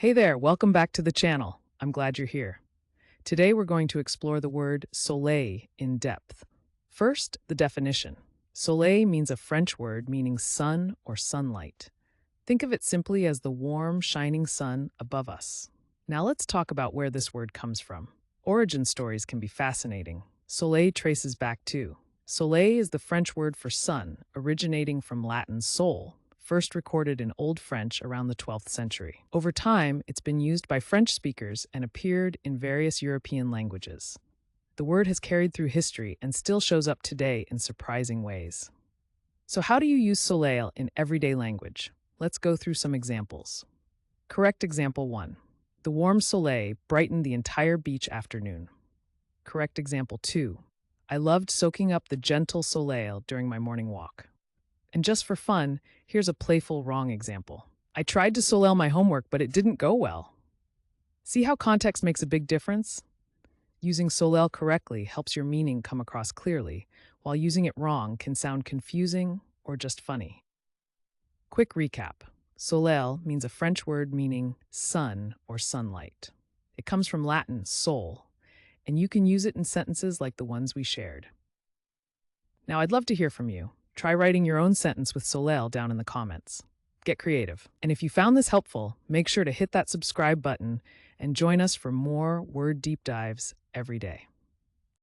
Hey there, welcome back to the channel. I'm glad you're here. Today we're going to explore the word soleil in depth. First, the definition. Soleil means a French word meaning sun or sunlight. Think of it simply as the warm, shining sun above us. Now let's talk about where this word comes from. Origin stories can be fascinating. Soleil traces back to. Soleil is the French word for sun, originating from Latin sol, first recorded in Old French around the 12th century. Over time, it's been used by French speakers and appeared in various European languages. The word has carried through history and still shows up today in surprising ways. So how do you use soleil in everyday language? Let's go through some examples. Correct example 1. The warm soleil brightened the entire beach afternoon. Correct example 2. I loved soaking up the gentle soleil during my morning walk. And just for fun, here's a playful wrong example. I tried to soleil my homework, but it didn't go well. See how context makes a big difference? Using soleil correctly helps your meaning come across clearly, while using it wrong can sound confusing or just funny. Quick recap. Soleil means a French word meaning sun or sunlight. It comes from Latin sol, and you can use it in sentences like the ones we shared. Now, I'd love to hear from you. Try writing your own sentence with soleil down in the comments. Get creative. And if you found this helpful, make sure to hit that subscribe button and join us for more word deep dives every day.